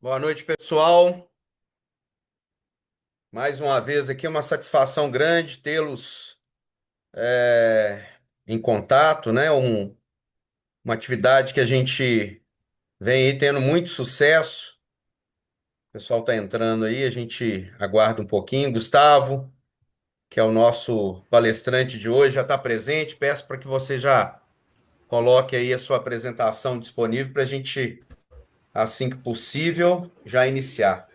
Boa noite, pessoal. Mais uma vez aqui, uma satisfação grande tê-los é, em contato, né? Uma atividade que a gente vem aí tendo muito sucesso. O pessoal está entrando aí, a gente aguarda um pouquinho. Gustavo, que é o nosso palestrante de hoje, já está presente. Peço para que você já coloque aí a sua apresentação disponível para a gente, assim que possível, já iniciar.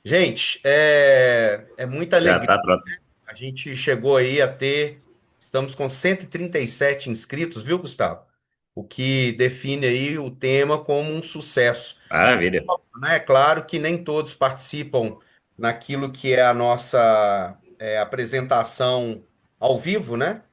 Gente, é muita Já alegria. tá pronto. A gente chegou aí a ter, estamos com 137 inscritos, viu, Gustavo? O que define aí o tema como um sucesso. Maravilha. Né? É claro que nem todos participam naquilo que é a nossa apresentação ao vivo, né?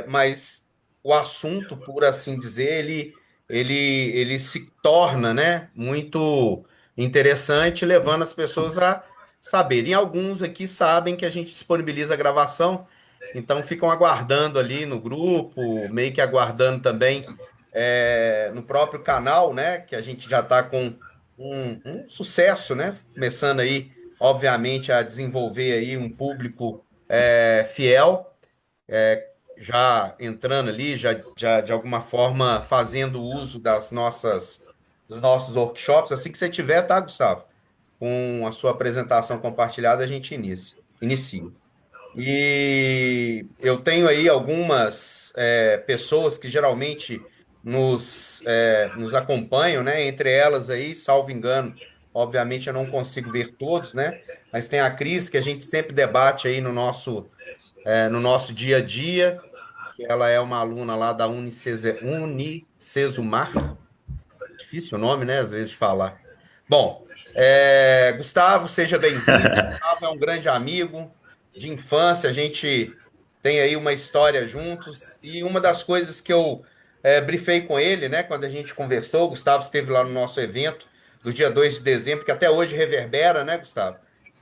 Mas o assunto, por assim dizer, ele se torna, né, muito interessante, levando as pessoas a saberem. Alguns aqui sabem que a gente disponibiliza a gravação, então ficam aguardando ali no grupo, meio que aguardando também no próprio canal, né, que a gente já está com um sucesso, né, começando aí, obviamente, a desenvolver aí um público fiel já entrando ali, já de alguma forma fazendo uso dos nossos workshops. Assim que você tiver, tá, Gustavo? Com a sua apresentação compartilhada, a gente inicia. E eu tenho aí algumas pessoas que geralmente nos acompanham, né? Entre elas aí, salvo engano, obviamente eu não consigo ver todos, né? Mas tem a Cris, que a gente sempre debate aí no nosso dia a dia, que ela é uma aluna lá da Unicesumar. Difícil o nome, né? Às vezes de falar. Bom, Gustavo, seja bem-vindo. Gustavo é um grande amigo de infância, a gente tem aí uma história juntos, e uma das coisas que eu brifei com ele, né, quando a gente conversou, o Gustavo esteve lá no nosso evento do dia 2 de dezembro, que até hoje reverbera, né, Gustavo?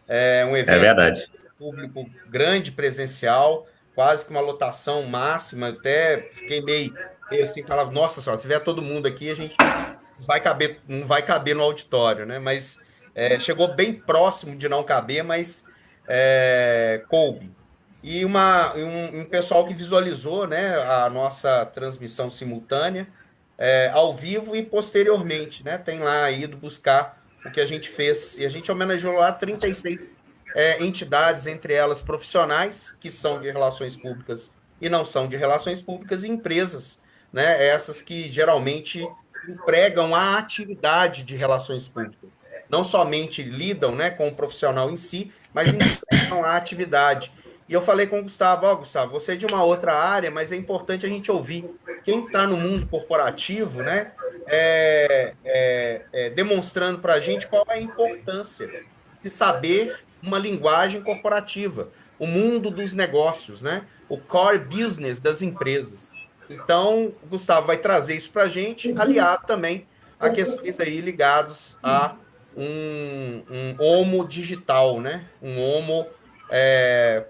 É um É evento verdade. público grande presencial, quase que uma lotação máxima. Até fiquei meio assim, falava, nossa senhora, se vier todo mundo aqui, a gente não vai caber no auditório, né? Mas chegou bem próximo de não caber, mas coube. E um pessoal que visualizou, né, a nossa transmissão simultânea, ao vivo e posteriormente, né? Tem lá ido buscar o que a gente fez. E a gente homenageou lá 36 entidades, entre elas profissionais, que são de relações públicas e não são de relações públicas, e empresas, né? Essas que geralmente empregam a atividade de relações públicas. Não somente lidam, né, com o profissional em si, mas empregam a atividade. E eu falei com o Gustavo, ó, Gustavo, você é de uma outra área, mas é importante a gente ouvir quem está no mundo corporativo, né, demonstrando para a gente qual é a importância de saber uma linguagem corporativa, o mundo dos negócios, né, o core business das empresas. Então, o Gustavo vai trazer isso para a gente, aliado também a questões aí ligados a um homo digital, né? Um homo é,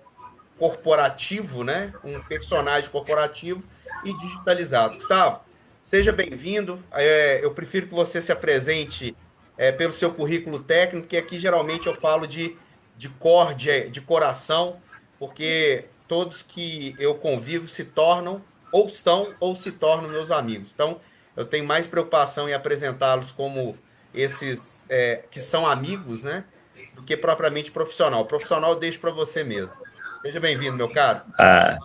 corporativo, né? Um personagem corporativo e digitalizado. Gustavo, seja bem-vindo. Eu prefiro que você se apresente pelo seu currículo técnico, que aqui geralmente eu falo de core, de coração, porque todos que eu convivo se tornam, ou são, ou se tornam meus amigos. Então, eu tenho mais preocupação em apresentá-los como esses que são amigos, né? Do que propriamente profissional. Profissional eu deixo para você mesmo. Seja bem-vindo, meu caro. Ah,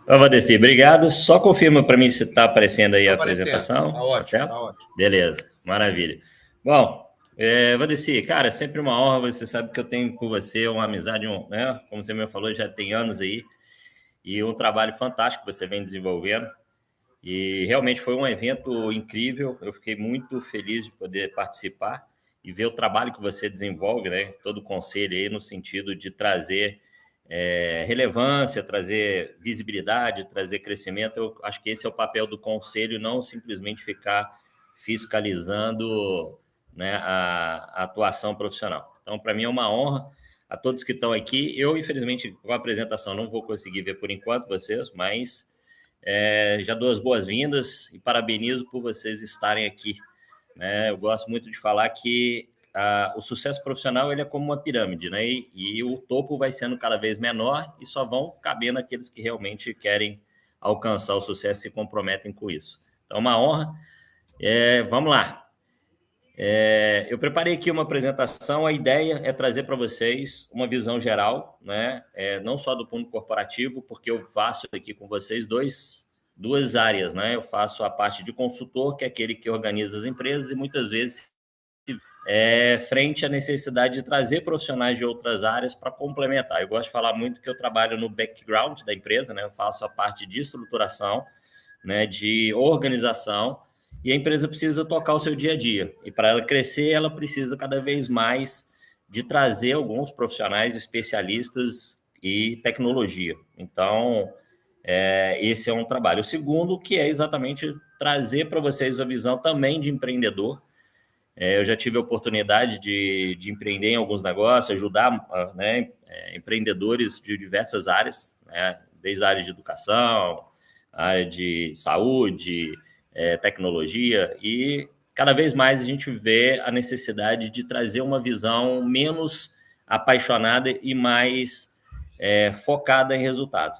ô, Vadeci, obrigado. Só confirma para mim se está aparecendo aí Tá a aparecendo. Tá apresentação, a ótimo, tela. tá ótimo. Beleza, maravilha. Bom, Vadeci, cara, é sempre uma honra. Você sabe que eu tenho com você uma amizade, né? Como você me falou, já tem anos aí. E um trabalho fantástico que você vem desenvolvendo. E realmente foi um evento incrível. Eu fiquei muito feliz de poder participar e ver o trabalho que você desenvolve, né? Todo o conselho aí no sentido de trazer relevância, trazer visibilidade, trazer crescimento. Eu acho que esse é o papel do conselho, não simplesmente ficar fiscalizando, né, a atuação profissional. Então, para mim é uma honra a todos que estão aqui. Eu, infelizmente, com a apresentação não vou conseguir ver por enquanto vocês, mas já dou as boas-vindas e parabenizo por vocês estarem aqui né? Eu gosto muito de falar que o sucesso profissional ele é como uma pirâmide, né? E o topo vai sendo cada vez menor e só vão cabendo aqueles que realmente querem alcançar o sucesso e se comprometem com isso. Então, uma honra. Vamos lá. Eu preparei aqui uma apresentação. A ideia é trazer para vocês uma visão geral, né? Não só do mundo corporativo, porque eu faço aqui com vocês duas áreas, né? Eu faço a parte de consultor, que é aquele que organiza as empresas, e muitas vezes frente à necessidade de trazer profissionais de outras áreas para complementar. Eu gosto de falar muito que eu trabalho no background da empresa, né? Eu faço a parte de estruturação, né? De organização, e a empresa precisa tocar o seu dia a dia. E para ela crescer, ela precisa cada vez mais de trazer alguns profissionais especialistas e tecnologia. Então, esse é um trabalho. O segundo, que é exatamente trazer para vocês a visão também de empreendedor. Eu já tive a oportunidade de empreender em alguns negócios, ajudar, né, empreendedores de diversas áreas, né, desde a área de educação, a área de saúde, tecnologia, e cada vez mais a gente vê a necessidade de trazer uma visão menos apaixonada e mais focada em resultado.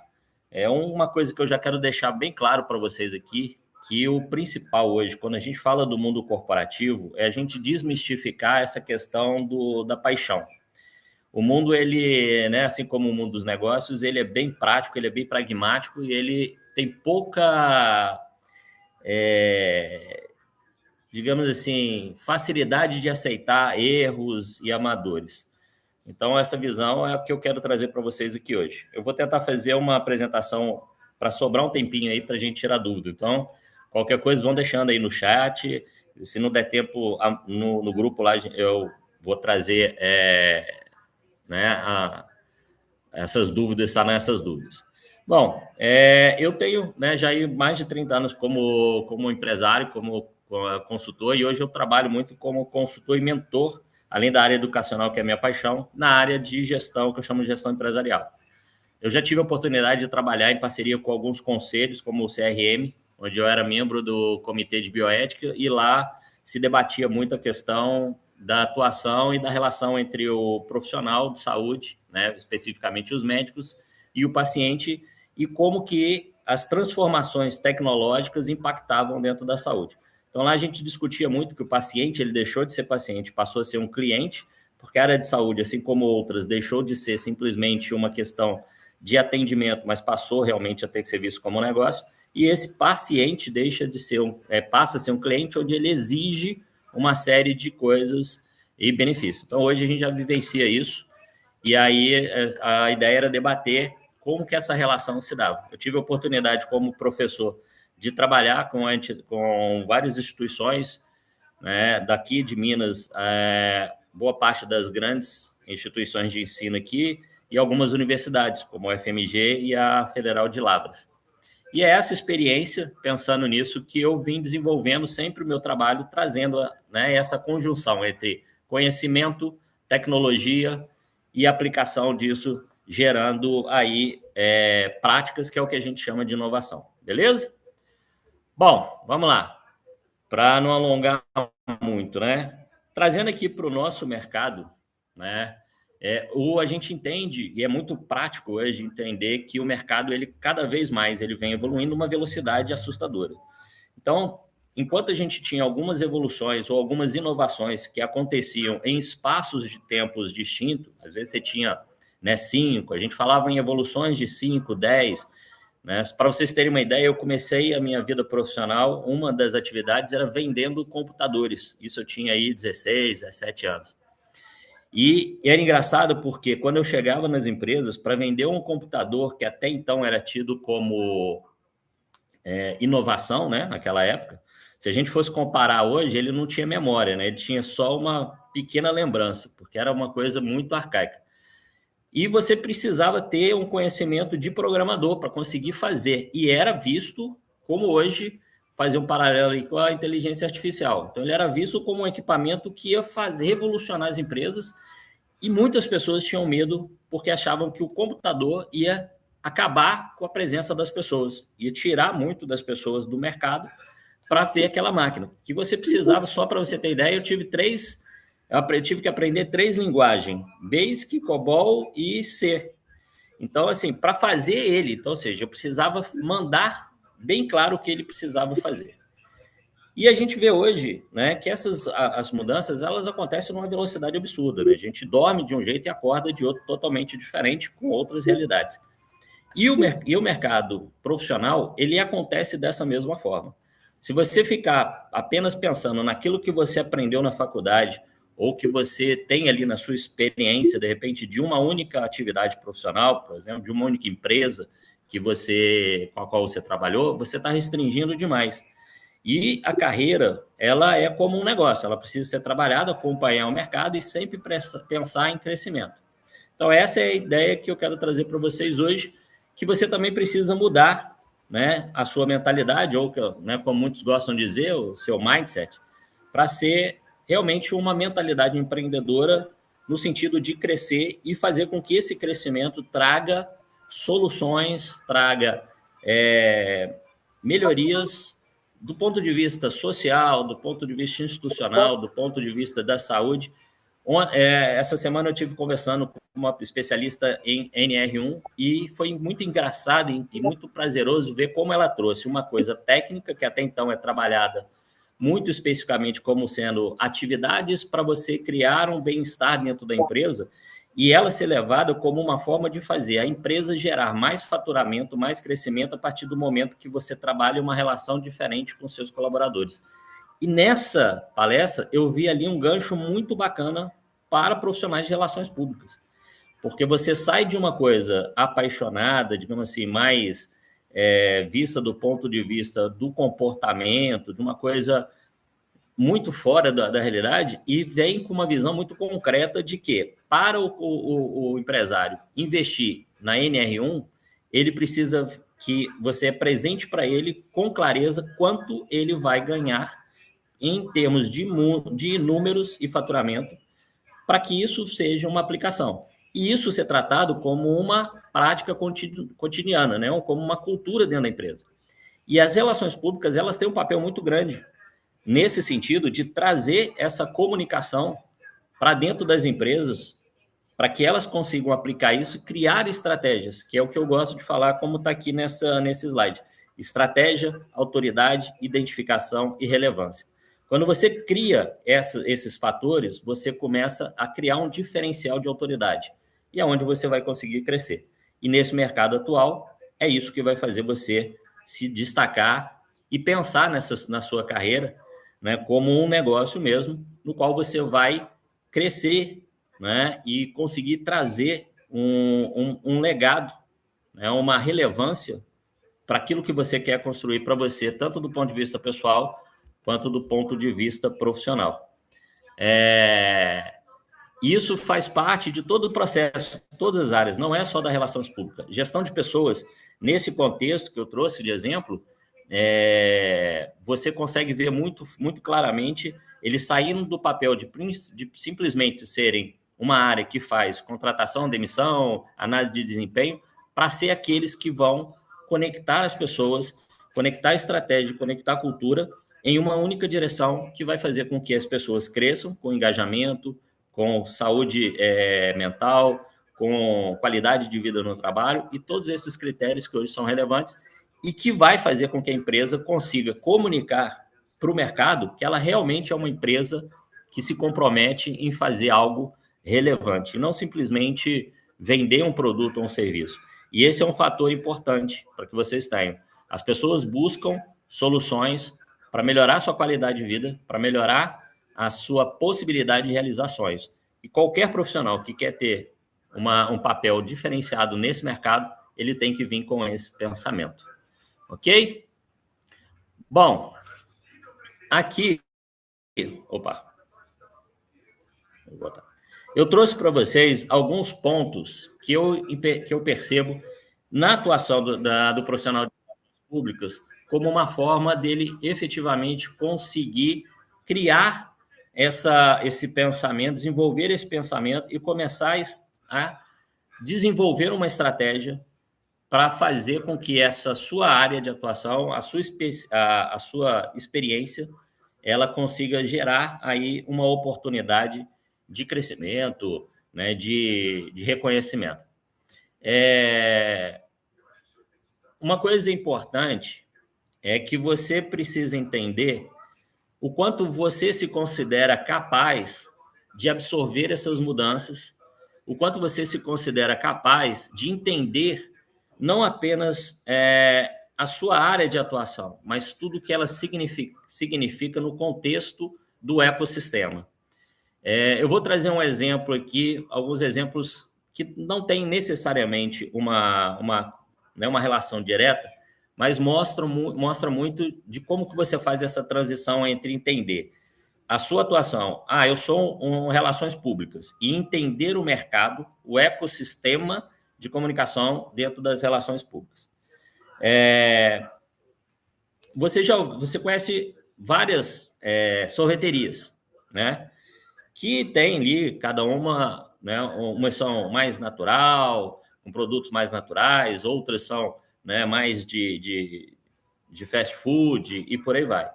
É uma coisa que eu já quero deixar bem claro para vocês aqui, que o principal hoje, quando a gente fala do mundo corporativo, é a gente desmistificar essa questão da paixão. O mundo, ele, né, assim como o mundo dos negócios, ele é bem prático, ele é bem pragmático e ele tem pouca, digamos assim, facilidade de aceitar erros e amadores. Então, essa visão é a que eu quero trazer para vocês aqui hoje. Eu vou tentar fazer uma apresentação para sobrar um tempinho aí para a gente tirar dúvida. Então, qualquer coisa, vão deixando aí no chat. Se não der tempo no grupo lá, eu vou trazer né, essas dúvidas, sanar essas dúvidas. Bom, eu tenho, né, já mais de 30 anos como empresário, como consultor, e hoje eu trabalho muito como consultor e mentor, além da área educacional, que é a minha paixão, na área de gestão, que eu chamo de gestão empresarial. Eu já tive a oportunidade de trabalhar em parceria com alguns conselhos, como o CRM, onde eu era membro do Comitê de Bioética, e lá se debatia muito a questão da atuação e da relação entre o profissional de saúde, né, especificamente os médicos, e o paciente, e como que as transformações tecnológicas impactavam dentro da saúde. Então, lá a gente discutia muito que o paciente, ele deixou de ser paciente, passou a ser um cliente, porque a área de saúde, assim como outras, deixou de ser simplesmente uma questão de atendimento, mas passou realmente a ter que ser visto como um negócio, e esse paciente deixa de ser passa a ser um cliente onde ele exige uma série de coisas e benefícios. Então, hoje a gente já vivencia isso, e aí a ideia era debater como que essa relação se dava. Eu tive a oportunidade, como professor, de trabalhar com várias instituições, né, daqui de Minas, boa parte das grandes instituições de ensino aqui e algumas universidades, como a FMG e a Federal de Lavras. E é essa experiência, pensando nisso, que eu vim desenvolvendo sempre o meu trabalho, trazendo, né, essa conjunção entre conhecimento, tecnologia e aplicação disso, gerando aí práticas, que é o que a gente chama de inovação. Beleza? Bom, vamos lá. Para não alongar muito, né? Trazendo aqui para o nosso mercado, né? A gente entende, e é muito prático hoje entender que o mercado, ele cada vez mais ele vem evoluindo uma velocidade assustadora. Então, enquanto a gente tinha algumas evoluções ou algumas inovações que aconteciam em espaços de tempos distintos, às vezes você tinha, né, 5, a gente falava em evoluções de 5, 10, né? Para vocês terem uma ideia, eu comecei a minha vida profissional, uma das atividades era vendendo computadores. Isso eu tinha aí 16, 17 anos. E era engraçado porque quando eu chegava nas empresas para vender um computador que até então era tido como inovação, né, naquela época, se a gente fosse comparar hoje, ele não tinha memória, né? Ele tinha só uma pequena lembrança, porque era uma coisa muito arcaica. E você precisava ter um conhecimento de programador para conseguir fazer. E era visto, como hoje, fazer um paralelo aí com a inteligência artificial. Então, ele era visto como um equipamento que ia revolucionar as empresas, e muitas pessoas tinham medo porque achavam que o computador ia acabar com a presença das pessoas, ia tirar muito das pessoas do mercado, para ver aquela máquina. Que você precisava, só para você ter ideia, eu tive que aprender 3 linguagens: Basic, COBOL e C. Então, assim, para fazer ele, então, ou seja, eu precisava mandar bem claro o que ele precisava fazer. E a gente vê hoje, né, que as mudanças, elas acontecem numa velocidade absurda, né? A gente dorme de um jeito e acorda de outro totalmente diferente, com outras realidades. E o mercado profissional, ele acontece dessa mesma forma. Se você ficar apenas pensando naquilo que você aprendeu na faculdade, ou que você tem ali na sua experiência, de repente, de uma única atividade profissional, por exemplo, de uma única empresa com a qual você trabalhou, você está restringindo demais. E a carreira, ela é como um negócio, ela precisa ser trabalhada, acompanhar o mercado e sempre pensar em crescimento. Então, essa é a ideia que eu quero trazer para vocês hoje, que você também precisa mudar, né, a sua mentalidade, ou, né, como muitos gostam de dizer, o seu mindset, para ser realmente uma mentalidade empreendedora no sentido de crescer e fazer com que esse crescimento traga soluções, traga melhorias do ponto de vista social, do ponto de vista institucional, do ponto de vista da saúde. Essa semana eu tive conversando com uma especialista em NR1 e foi muito engraçado e muito prazeroso ver como ela trouxe uma coisa técnica, que até então é trabalhada muito especificamente como sendo atividades para você criar um bem-estar dentro da empresa, e ela ser levada como uma forma de fazer a empresa gerar mais faturamento, mais crescimento a partir do momento que você trabalha uma relação diferente com seus colaboradores. E nessa palestra, eu vi ali um gancho muito bacana para profissionais de relações públicas. Porque você sai de uma coisa apaixonada, digamos assim, mais vista do ponto de vista do comportamento, de uma coisa muito fora da realidade, e vem com uma visão muito concreta de que, para o empresário investir na NR1, ele precisa que você apresente para ele com clareza quanto ele vai ganhar em termos de números e faturamento, para que isso seja uma aplicação. E isso ser tratado como uma prática cotidiana, né? Ou como uma cultura dentro da empresa. E as relações públicas, elas têm um papel muito grande nesse sentido de trazer essa comunicação para dentro das empresas, para que elas consigam aplicar isso e criar estratégias, que é o que eu gosto de falar, como está aqui nesse slide. Estratégia, autoridade, identificação e relevância. Quando você cria esses fatores, você começa a criar um diferencial de autoridade. E é onde você vai conseguir crescer. E nesse mercado atual, é isso que vai fazer você se destacar e pensar na sua carreira, né, como um negócio mesmo, no qual você vai crescer, né, e conseguir trazer um legado, né, uma relevância para aquilo que você quer construir para você, tanto do ponto de vista pessoal, quanto do ponto de vista profissional. Isso faz parte de todo o processo, todas as áreas, não é só da relações públicas. Gestão de pessoas, nesse contexto que eu trouxe de exemplo, você consegue ver muito, muito claramente eles saindo do papel de simplesmente serem uma área que faz contratação, demissão, análise de desempenho, para ser aqueles que vão conectar as pessoas, conectar a estratégia, conectar a cultura em uma única direção que vai fazer com que as pessoas cresçam com engajamento, com saúde mental, com qualidade de vida no trabalho e todos esses critérios que hoje são relevantes e que vai fazer com que a empresa consiga comunicar para o mercado que ela realmente é uma empresa que se compromete em fazer algo relevante, e não simplesmente vender um produto ou um serviço. E esse é um fator importante para que vocês tenham. As pessoas buscam soluções para melhorar a sua qualidade de vida, para melhorar a sua possibilidade de realizar sonhos. E qualquer profissional que quer ter um papel diferenciado nesse mercado, ele tem que vir com esse pensamento. Ok? Bom, aqui... Opa! Vou botar. Eu trouxe para vocês alguns pontos que eu percebo na atuação do profissional de relações públicas como uma forma dele efetivamente conseguir criar esse pensamento, desenvolver esse pensamento e começar a desenvolver uma estratégia para fazer com que essa sua área de atuação, a sua experiência, ela consiga gerar aí uma oportunidade de crescimento, né, de reconhecimento. Uma coisa importante é que você precisa entender o quanto você se considera capaz de absorver essas mudanças, o quanto você se considera capaz de entender não apenas a sua área de atuação, mas tudo que ela significa no contexto do ecossistema. Eu vou trazer um exemplo aqui, alguns exemplos que não têm necessariamente uma relação direta, mas mostra muito de como que você faz essa transição entre entender a sua atuação. Eu sou relações públicas, e entender o mercado, o ecossistema de comunicação dentro das relações públicas. Você conhece várias sorveterias, né? Que tem ali, cada uma, né? Umas são mais natural, com produtos mais naturais, outras são, né, mais de fast food e por aí vai.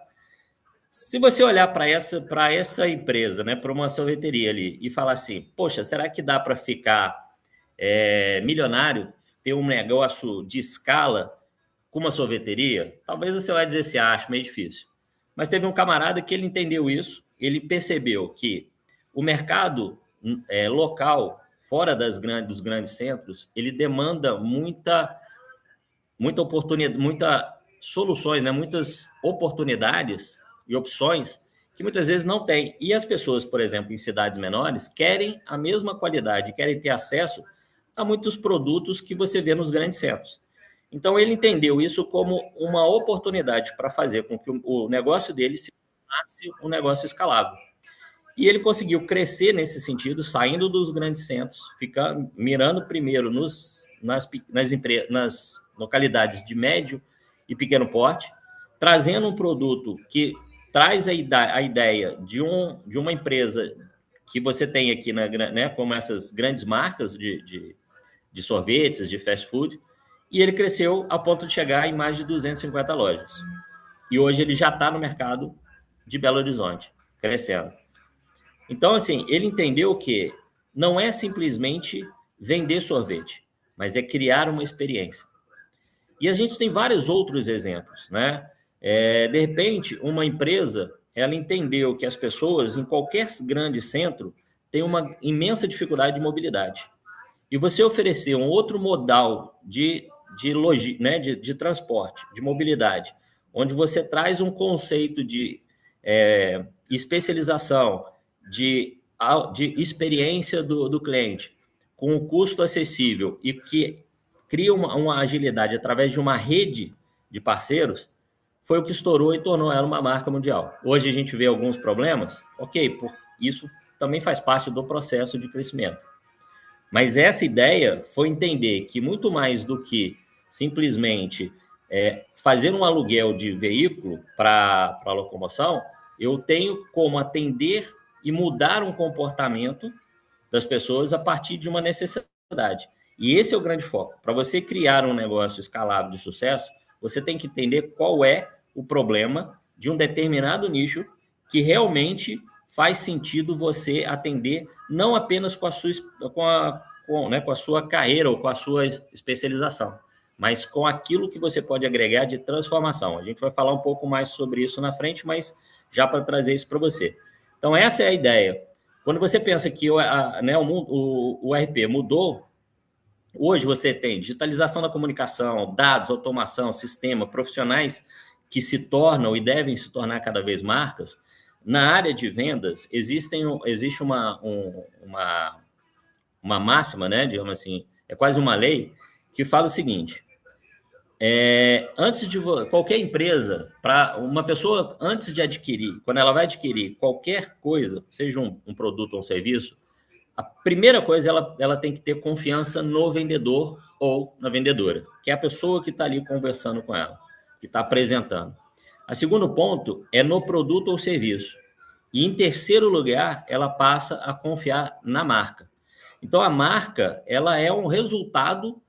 Se você olhar para essa empresa, né, para uma sorveteria ali, e falar assim, poxa, será que dá para ficar milionário, ter um negócio de escala com uma sorveteria? Talvez você vai dizer assim, acho meio difícil. Mas teve um camarada que ele entendeu isso, ele percebeu que o mercado local, fora dos grandes centros, ele demanda muita oportunidade, muitas soluções, né, muitas oportunidades e opções que muitas vezes não tem. E as pessoas, por exemplo, em cidades menores, querem a mesma qualidade, querem ter acesso a muitos produtos que você vê nos grandes centros. Então, ele entendeu isso como uma oportunidade para fazer com que o negócio dele se tornasse um negócio escalável. E ele conseguiu crescer nesse sentido, saindo dos grandes centros, mirando primeiro nas localidades de médio e pequeno porte, trazendo um produto que traz a ideia de uma empresa que você tem aqui, né, como essas grandes marcas de sorvetes, de fast food, e ele cresceu a ponto de chegar em mais de 250 lojas. E hoje ele já está no mercado de Belo Horizonte, crescendo. Então, assim, ele entendeu que não é simplesmente vender sorvete, mas é criar uma experiência. E a gente tem vários outros exemplos, né? De repente, uma empresa, ela entendeu que as pessoas em qualquer grande centro têm uma imensa dificuldade de mobilidade. E você oferecer um outro modal de transporte, de mobilidade, onde você traz um conceito de especialização, de experiência do cliente, com um custo acessível e que cria uma agilidade através de uma rede de parceiros, foi o que estourou e tornou ela uma marca mundial. Hoje a gente vê alguns problemas, isso também faz parte do processo de crescimento. Mas essa ideia foi entender que muito mais do que simplesmente fazer um aluguel de veículo para locomoção, eu tenho como atender e mudar um comportamento das pessoas a partir de uma necessidade. E esse é o grande foco. Para você criar um negócio escalável de sucesso, você tem que entender qual é o problema de um determinado nicho que realmente faz sentido você atender, não apenas com a sua carreira ou com a sua especialização, mas com aquilo que você pode agregar de transformação. A gente vai falar um pouco mais sobre isso na frente, mas já para trazer isso para você. Então, essa é a ideia. Quando você pensa que o RP mudou, hoje você tem digitalização da comunicação, dados, automação, sistema, profissionais que se tornam e devem se tornar cada vez marcas. Na área de vendas, existe uma máxima, né, digamos assim, é quase uma lei, que fala o seguinte: antes de qualquer empresa, para uma pessoa, antes de adquirir, quando ela vai adquirir qualquer coisa, seja um produto ou um serviço, a primeira coisa, ela tem que ter confiança no vendedor ou na vendedora, que é a pessoa que está ali conversando com ela, que está apresentando. O segundo ponto é no produto ou serviço. E, em terceiro lugar, ela passa a confiar na marca. Então, a marca, ela é um resultado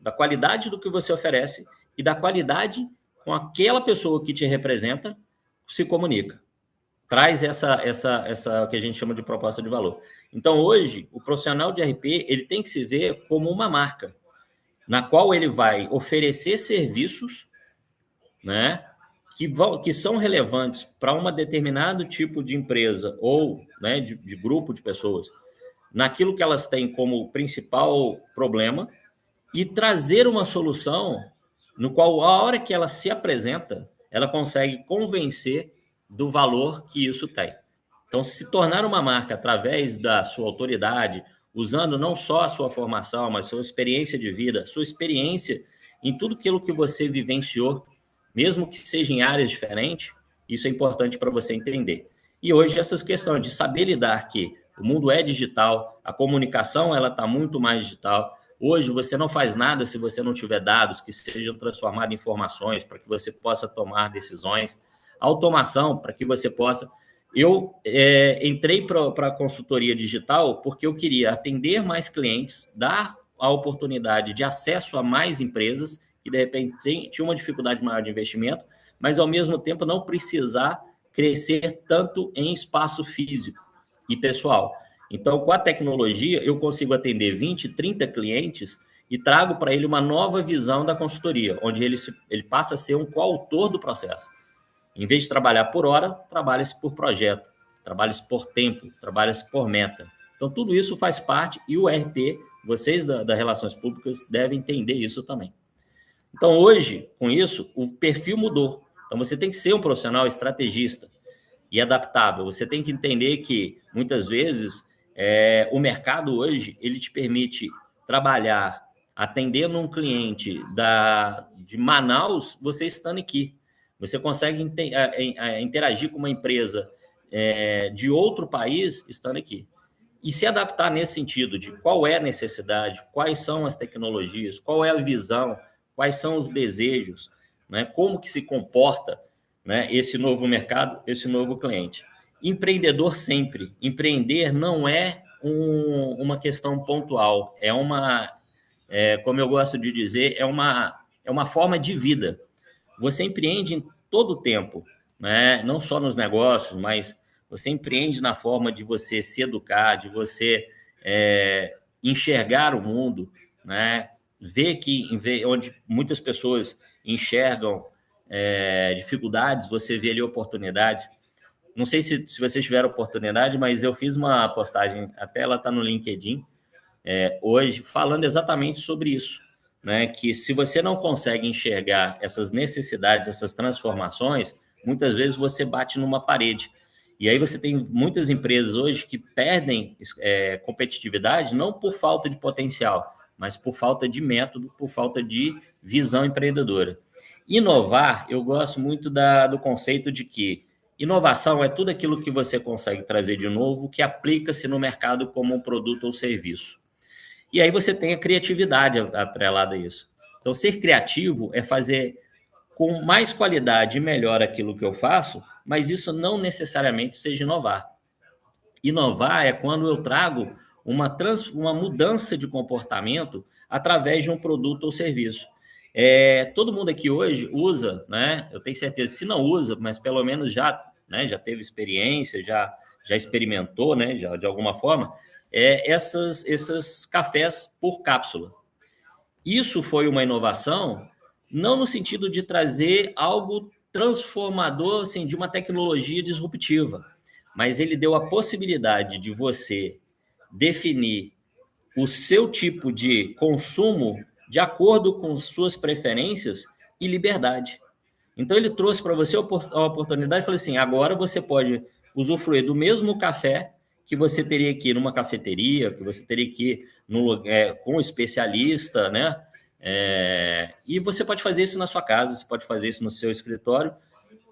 da qualidade do que você oferece e da qualidade com aquela pessoa que te representa se comunica. Traz essa que a gente chama de proposta de valor. Então, hoje, o profissional de RP ele tem que se ver como uma marca, na qual ele vai oferecer serviços, né, que são relevantes para um determinado tipo de empresa ou, né, de grupo de pessoas, naquilo que elas têm como principal problema, e trazer uma solução no qual, a hora que ela se apresenta, ela consegue convencer do valor que isso tem. Então, se tornar uma marca através da sua autoridade, usando não só a sua formação, mas sua experiência de vida, sua experiência em tudo aquilo que você vivenciou, mesmo que seja em áreas diferentes, isso é importante para você entender. E hoje essas questões de saber lidar que o mundo é digital, a comunicação ela está muito mais digital. Hoje você não faz nada se você não tiver dados que sejam transformados em informações para que você possa tomar decisões. Automação para que você possa. Eu entrei para a consultoria digital porque eu queria atender mais clientes, dar a oportunidade de acesso a mais empresas que, de repente, tinham uma dificuldade maior de investimento, mas, ao mesmo tempo, não precisar crescer tanto em espaço físico e pessoal. Então, com a tecnologia, eu consigo atender 20, 30 clientes e trago para ele uma nova visão da consultoria, onde ele passa a ser um coautor do processo. Em vez de trabalhar por hora, trabalha-se por projeto, trabalha-se por tempo, trabalha-se por meta. Então, tudo isso faz parte e o RP, vocês da Relações Públicas, devem entender isso também. Então, hoje, com isso, o perfil mudou. Então, você tem que ser um profissional estrategista e adaptável. Você tem que entender que, muitas vezes, o mercado hoje, ele te permite trabalhar atendendo um cliente de Manaus, você estando aqui. Você consegue interagir com uma empresa de outro país estando aqui. E se adaptar nesse sentido de qual é a necessidade, quais são as tecnologias, qual é a visão, quais são os desejos, né? Como que se comporta, né, esse novo mercado, esse novo cliente. Empreendedor sempre. Empreender não é uma questão pontual, como eu gosto de dizer, é uma forma de vida. Você empreende em todo o tempo, né? Não só nos negócios, mas você empreende na forma de você se educar, de você enxergar o mundo, né? Ver que onde muitas pessoas enxergam dificuldades, você vê ali oportunidades. Não sei se vocês tiveram oportunidade, mas eu fiz uma postagem, até ela está no LinkedIn, hoje, falando exatamente sobre isso, né? Que se você não consegue enxergar essas necessidades, essas transformações, muitas vezes você bate numa parede. E aí você tem muitas empresas hoje que perdem competitividade não por falta de potencial, mas por falta de método, por falta de visão empreendedora. Inovar, eu gosto muito do conceito de que inovação é tudo aquilo que você consegue trazer de novo, que aplica-se no mercado como um produto ou serviço. E aí você tem a criatividade atrelada a isso. Então, ser criativo é fazer com mais qualidade e melhor aquilo que eu faço, mas isso não necessariamente seja inovar. Inovar é quando eu trago uma mudança de comportamento através de um produto ou serviço. Todo mundo aqui hoje usa, né? Eu tenho certeza, se não usa, mas pelo menos já teve experiência, já experimentou, né? Já, de alguma forma, esses cafés por cápsula. Isso foi uma inovação, não no sentido de trazer algo transformador, assim, de uma tecnologia disruptiva, mas ele deu a possibilidade de você definir o seu tipo de consumo de acordo com suas preferências e liberdade. Então, ele trouxe para você a oportunidade e falou assim, agora você pode usufruir do mesmo café que você teria que ir numa cafeteria, que você teria que ir com um especialista, né? E você pode fazer isso na sua casa, você pode fazer isso no seu escritório,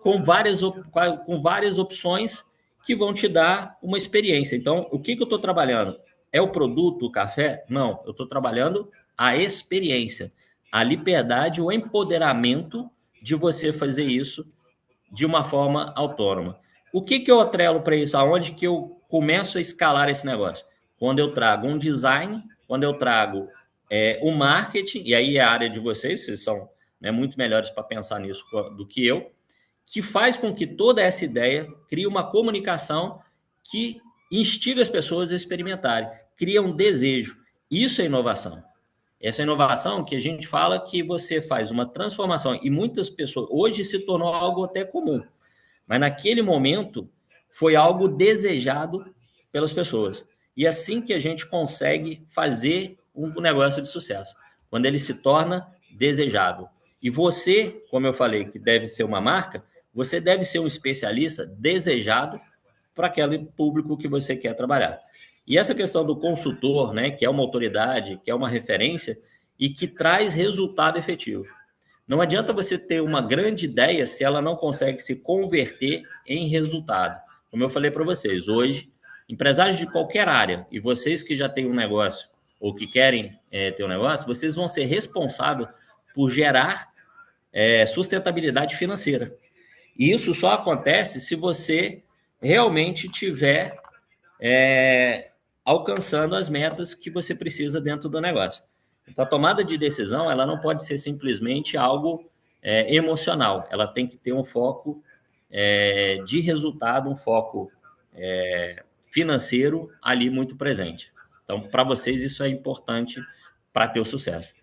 com várias opções que vão te dar uma experiência. Então, o que eu estou trabalhando? É o produto, o café? Não, eu estou trabalhando a experiência, a liberdade, o empoderamento de você fazer isso de uma forma autônoma. O que eu atrelo para isso? Aonde que eu começo a escalar esse negócio? Quando eu trago um design, quando eu trago o marketing, e aí é a área de vocês são, né, muito melhores para pensar nisso do que eu, que faz com que toda essa ideia crie uma comunicação que instiga as pessoas a experimentarem, cria um desejo. Isso é inovação. Essa inovação que a gente fala que você faz uma transformação, e muitas pessoas, hoje se tornou algo até comum, mas naquele momento foi algo desejado pelas pessoas. E é assim que a gente consegue fazer um negócio de sucesso, quando ele se torna desejável. E você, como eu falei, que deve ser uma marca, você deve ser um especialista desejado para aquele público que você quer trabalhar. E essa questão do consultor, né, que é uma autoridade, que é uma referência e que traz resultado efetivo. Não adianta você ter uma grande ideia se ela não consegue se converter em resultado. Como eu falei para vocês, hoje, empresários de qualquer área, e vocês que já têm um negócio ou que querem ter um negócio, vocês vão ser responsáveis por gerar sustentabilidade financeira. E isso só acontece se você realmente tiver alcançando as metas que você precisa dentro do negócio. Então, a tomada de decisão ela não pode ser simplesmente algo emocional, ela tem que ter um foco de resultado, um foco financeiro ali muito presente. Então, para vocês, isso é importante para ter o sucesso.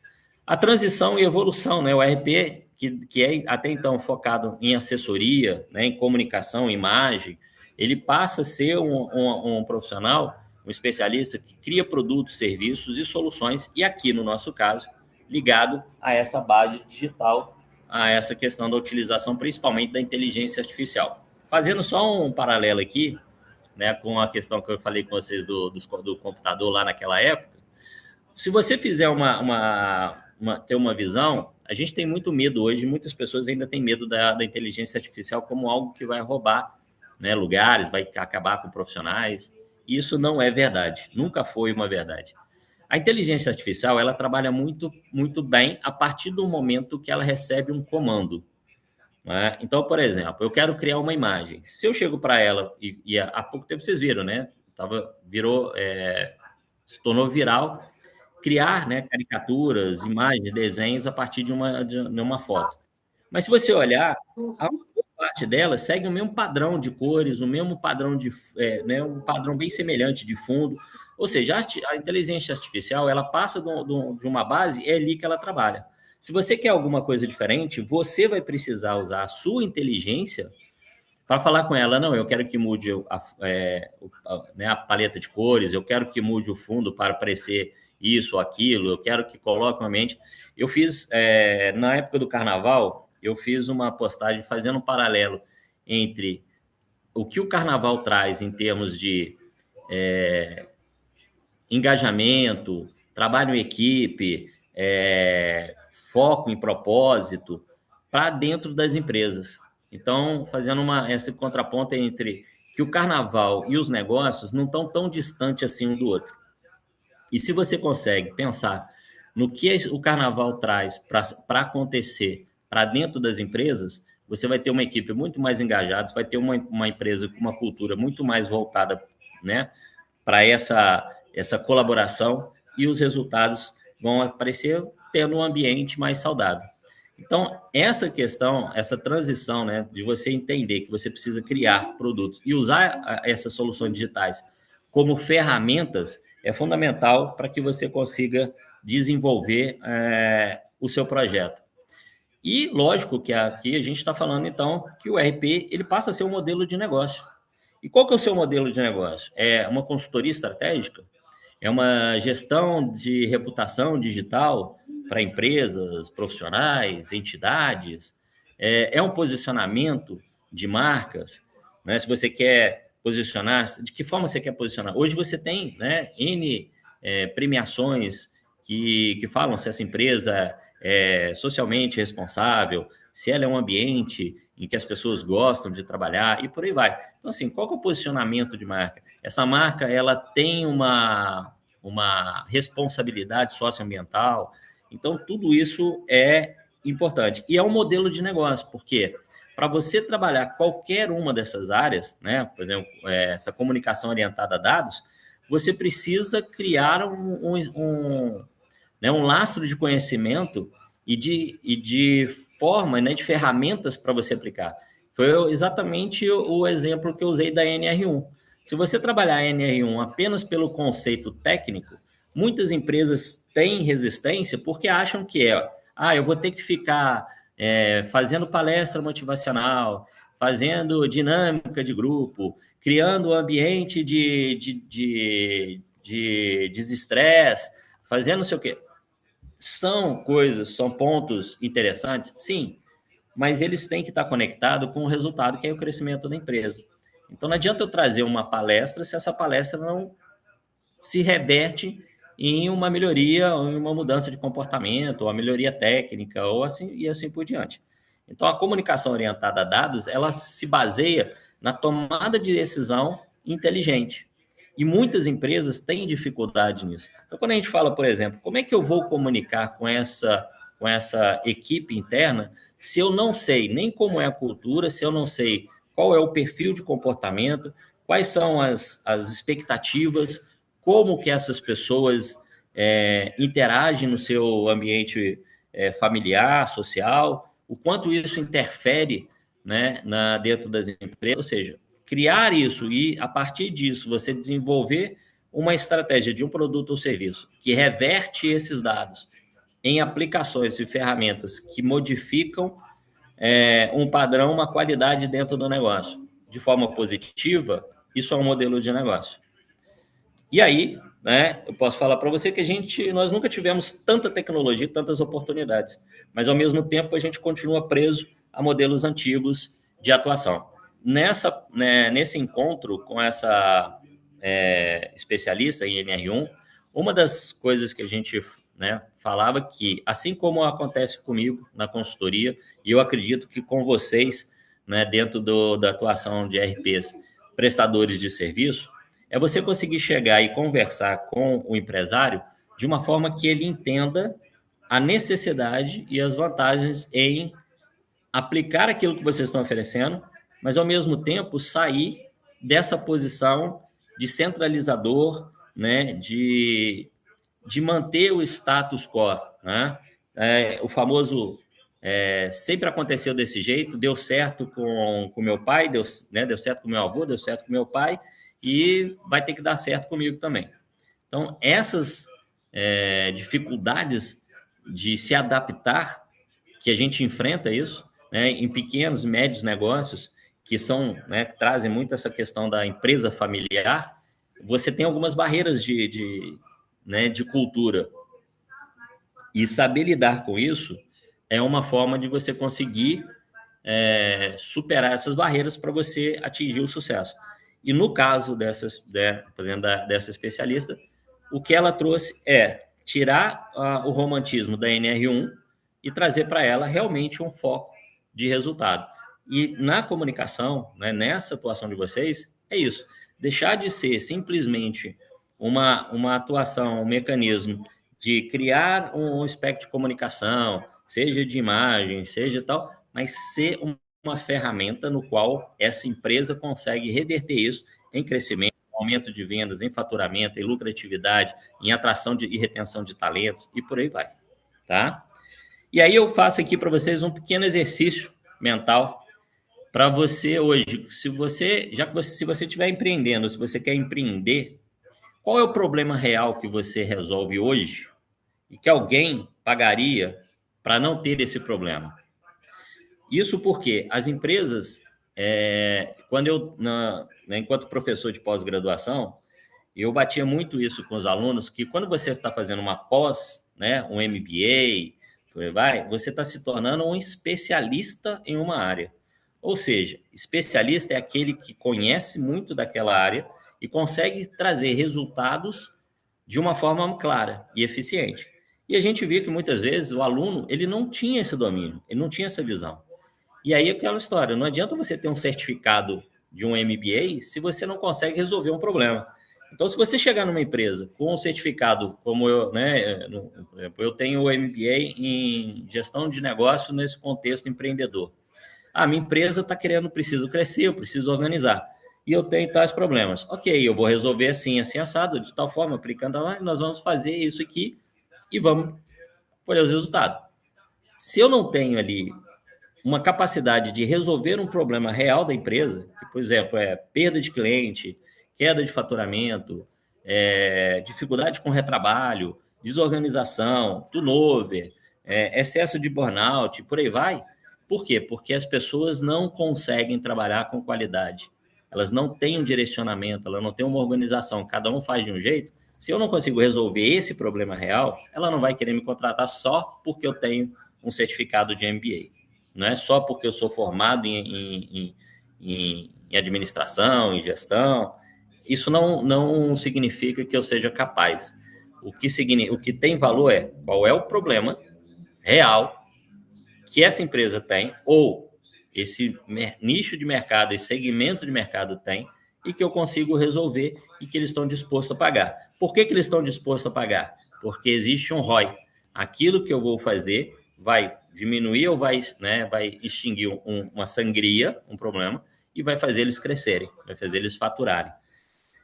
A transição e evolução, né? O RP, que é até então focado em assessoria, né? Em comunicação, imagem, ele passa a ser um profissional, um especialista que cria produtos, serviços e soluções, e aqui, no nosso caso, ligado a essa base digital, a essa questão da utilização, principalmente da inteligência artificial. Fazendo só um paralelo aqui, né, com a questão que eu falei com vocês do computador lá naquela época, se você fizer ter uma visão, a gente tem muito medo hoje, muitas pessoas ainda têm medo da inteligência artificial como algo que vai roubar, né, lugares, vai acabar com profissionais. Isso não é verdade, nunca foi uma verdade. A inteligência artificial, ela trabalha muito, muito bem a partir do momento que ela recebe um comando. Né? Então, por exemplo, eu quero criar uma imagem. Se eu chego para ela, e há pouco tempo vocês viram, né? Se tornou viral criar, né, caricaturas, imagens, desenhos a partir de uma foto. Mas se você olhar, a maior parte delas segue o mesmo padrão de cores, o mesmo padrão né, um padrão bem semelhante de fundo. Ou seja, a inteligência artificial ela passa de uma base, é ali que ela trabalha. Se você quer alguma coisa diferente, você vai precisar usar a sua inteligência para falar com ela, não, eu quero que mude né, a paleta de cores, eu quero que mude o fundo para parecer isso ou aquilo, eu quero que coloque uma mente. Eu fiz, na época do carnaval, eu fiz uma postagem fazendo um paralelo entre o que o carnaval traz em termos de engajamento, trabalho em equipe, foco em propósito, para dentro das empresas. Então, fazendo esse contraponto entre que o carnaval e os negócios não estão tão distantes assim um do outro. E se você consegue pensar no que o carnaval traz para acontecer para dentro das empresas, você vai ter uma equipe muito mais engajada, você vai ter uma empresa com uma cultura muito mais voltada, né, para essa colaboração, e os resultados vão aparecer tendo um ambiente mais saudável. Então, essa questão, essa transição, né, de você entender que você precisa criar produtos e usar essas soluções digitais como ferramentas é fundamental para que você consiga desenvolver o seu projeto. E, lógico, que aqui a gente está falando, então, que o RP ele passa a ser um modelo de negócio. E qual que é o seu modelo de negócio? É uma consultoria estratégica? É uma gestão de reputação digital para empresas, profissionais, entidades? É um posicionamento de marcas? Né? Se você quer posicionar, de que forma você quer posicionar? Hoje você tem, né, N premiações que falam se essa empresa é socialmente responsável, se ela é um ambiente em que as pessoas gostam de trabalhar e por aí vai. Então, assim, qual que é o posicionamento de marca? Essa marca, ela tem uma responsabilidade socioambiental. Então, tudo isso é importante. E é um modelo de negócio, porque para você trabalhar qualquer uma dessas áreas, né, por exemplo, essa comunicação orientada a dados, você precisa criar né, um lastro de conhecimento e de forma, né, de ferramentas para você aplicar. Foi exatamente o exemplo que eu usei da NR1. Se você trabalhar a NR1 apenas pelo conceito técnico, muitas empresas têm resistência porque acham que eu vou ter que ficar fazendo palestra motivacional, fazendo dinâmica de grupo, criando um ambiente de desestresse, fazendo não sei o quê. São coisas, são pontos interessantes, sim, mas eles têm que estar conectados com o resultado que é o crescimento da empresa. Então, não adianta eu trazer uma palestra se essa palestra não se reverte em uma melhoria, ou em uma mudança de comportamento, ou uma melhoria técnica, ou assim e assim por diante. Então, a comunicação orientada a dados, ela se baseia na tomada de decisão inteligente. E muitas empresas têm dificuldade nisso. Então, quando a gente fala, por exemplo, como é que eu vou comunicar com essa equipe interna se eu não sei nem como é a cultura, se eu não sei qual é o perfil de comportamento, quais são as expectativas, como que essas pessoas interagem no seu ambiente familiar, social, o quanto isso interfere, né, dentro das empresas, ou seja, criar isso e, a partir disso, você desenvolver uma estratégia de um produto ou serviço que reverte esses dados em aplicações e ferramentas que modificam um padrão, uma qualidade dentro do negócio de forma positiva, isso é um modelo de negócio. E aí, né, eu posso falar para você que nós nunca tivemos tanta tecnologia, tantas oportunidades, mas ao mesmo tempo a gente continua preso a modelos antigos de atuação. Nesse encontro com essa especialista em NR1, uma das coisas que a gente, né, falava que, assim como acontece comigo na consultoria, e eu acredito que com vocês, né, dentro da atuação de RPs, prestadores de serviço, é você conseguir chegar e conversar com o empresário de uma forma que ele entenda a necessidade e as vantagens em aplicar aquilo que vocês estão oferecendo, mas ao mesmo tempo sair dessa posição de centralizador, né, de manter o status quo, né? O famoso sempre aconteceu desse jeito, deu certo com meu pai, deu certo com meu avô, deu certo com meu pai, e vai ter que dar certo comigo também. Então, essas dificuldades de se adaptar, que a gente enfrenta isso, né, em pequenos e médios negócios, que são, né, que trazem muito essa questão da empresa familiar, você tem algumas barreiras de cultura. E saber lidar com isso é uma forma de você conseguir superar essas barreiras para você atingir o sucesso. E no caso dessa especialista, o que ela trouxe é tirar o romantismo da NR1 e trazer para ela realmente um foco de resultado. E na comunicação, né, nessa atuação de vocês, é isso. Deixar de ser simplesmente uma atuação, um mecanismo de criar um espectro de comunicação, seja de imagem, seja tal, mas ser uma ferramenta no qual essa empresa consegue reverter isso em crescimento, aumento de vendas, em faturamento, em lucratividade, em atração e retenção de talentos e por aí vai, tá? E aí eu faço aqui para vocês um pequeno exercício mental para você hoje. Se você estiver empreendendo, se você quer empreender, qual é o problema real que você resolve hoje e que alguém pagaria para não ter esse problema? Isso porque as empresas, enquanto professor de pós-graduação, eu batia muito isso com os alunos, que quando você está fazendo uma pós, né, um MBA, você está se tornando um especialista em uma área. Ou seja, especialista é aquele que conhece muito daquela área e consegue trazer resultados de uma forma clara e eficiente. E a gente via que muitas vezes o aluno ele não tinha esse domínio, ele não tinha essa visão. E aí aquela história, não adianta você ter um certificado de um MBA se você não consegue resolver um problema. Então, se você chegar numa empresa com um certificado, como eu, né, eu tenho o MBA em gestão de negócio nesse contexto empreendedor. Minha empresa preciso crescer, eu preciso organizar. E eu tenho tais problemas. Ok, eu vou resolver assim, assim, assado, de tal forma, aplicando, nós vamos fazer isso aqui e vamos colher os resultados. Se eu não tenho ali uma capacidade de resolver um problema real da empresa, que, por exemplo, é perda de cliente, queda de faturamento, dificuldade com retrabalho, desorganização, turnover, excesso de burnout, por aí vai. Por quê? Porque as pessoas não conseguem trabalhar com qualidade. Elas não têm um direcionamento, elas não têm uma organização, cada um faz de um jeito. Se eu não consigo resolver esse problema real, ela não vai querer me contratar só porque eu tenho um certificado de MBA. Não é só porque eu sou formado em administração, em gestão. Isso não significa que eu seja capaz. O que tem valor é qual é o problema real que essa empresa tem, ou esse nicho de mercado, esse segmento de mercado tem, e que eu consigo resolver e que eles estão dispostos a pagar. Por que eles estão dispostos a pagar? Porque existe um ROI. Aquilo que eu vou fazer vai diminuir ou vai extinguir uma sangria, um problema, e vai fazer eles crescerem, vai fazer eles faturarem.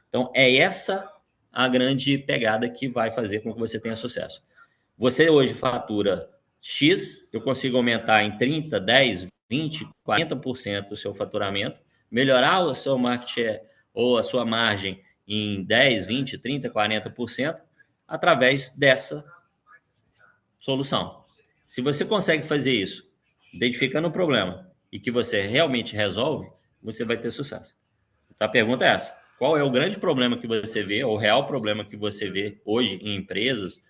Então, é essa a grande pegada que vai fazer com que você tenha sucesso. Você hoje fatura X, eu consigo aumentar em 30, 10, 20, 40% o seu faturamento, melhorar o seu market share ou a sua margem em 10, 20, 30, 40% através dessa solução. Se você consegue fazer isso, identificando o problema e que você realmente resolve, você vai ter sucesso. Então, a pergunta é essa: qual é o grande problema que você vê, ou o real problema que você vê hoje em empresas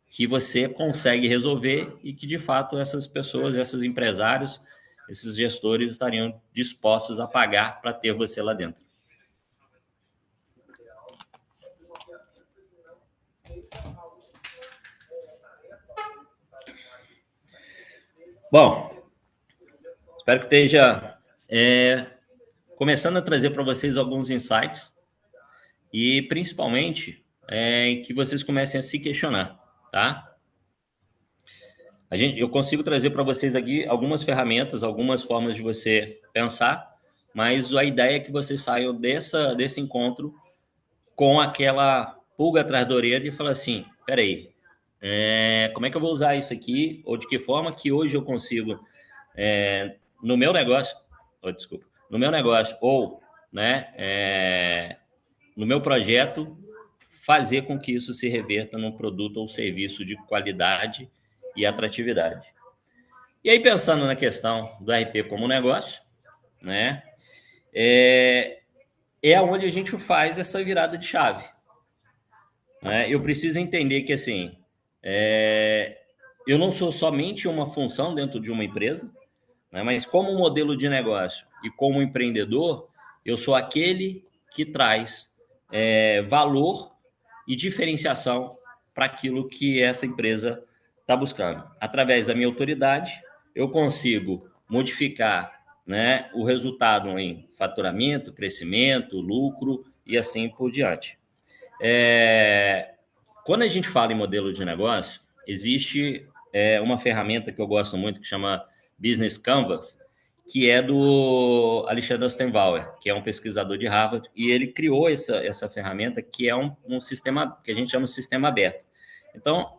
que você consegue resolver e que, de fato, essas pessoas, esses empresários, esses gestores estariam dispostos a pagar para ter você lá dentro? Bom, espero que esteja começando a trazer para vocês alguns insights e, principalmente, que vocês comecem a se questionar, tá? Eu consigo trazer para vocês aqui algumas ferramentas, algumas formas de você pensar, mas a ideia é que vocês saiam desse encontro com aquela pulga atrás da orelha e falar assim: peraí, como é que eu vou usar isso aqui? Ou de que forma que hoje eu consigo, no meu negócio, no meu negócio, ou no meu projeto, fazer com que isso se reverta num produto ou serviço de qualidade e atratividade. E aí, pensando na questão do RP como negócio, né, é onde a gente faz essa virada de chave. Né? Eu preciso entender que, assim, eu não sou somente uma função dentro de uma empresa, né, mas como modelo de negócio e como empreendedor, eu sou aquele que traz valor e diferenciação para aquilo que essa empresa está buscando. Através da minha autoridade, eu consigo modificar, né, o resultado em faturamento, crescimento, lucro e assim por diante. Quando a gente fala em modelo de negócio, existe uma ferramenta que eu gosto muito que chama Business Canvas, que é do Alexander Ostenbauer, que é um pesquisador de Harvard, e ele criou essa ferramenta que é um sistema que a gente chama de sistema aberto. Então,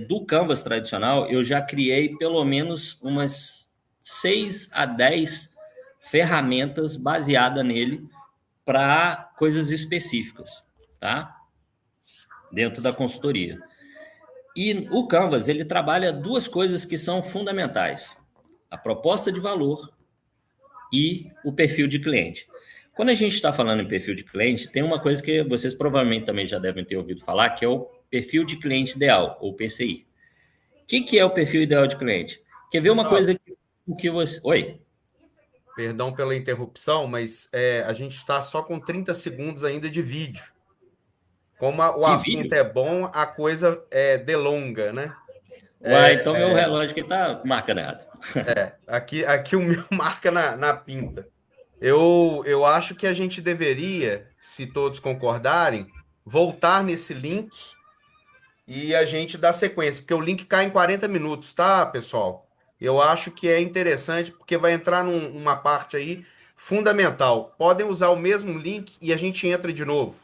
do Canvas tradicional, eu já criei pelo menos umas 6 a 10 ferramentas baseadas nele para coisas específicas, tá? Dentro da consultoria. E o Canvas, ele trabalha duas coisas que são fundamentais: a proposta de valor e o perfil de cliente. Quando a gente está falando em perfil de cliente, tem uma coisa que vocês provavelmente também já devem ter ouvido falar, que é o perfil de cliente ideal, ou PCI. O que é o perfil ideal de cliente? Quer ver uma coisa que você... Oi? Perdão pela interrupção, mas a gente está só com 30 segundos ainda de vídeo. Como o De assunto vídeo? é bom, a coisa é delonga, né? Uai, então meu relógio aqui tá marcando errado. Aqui o meu marca na pinta. Eu acho que a gente deveria, se todos concordarem, voltar nesse link e a gente dar sequência, porque o link cai em 40 minutos, tá, pessoal? Eu acho que é interessante porque vai entrar numa parte aí fundamental. Podem usar o mesmo link e a gente entra de novo.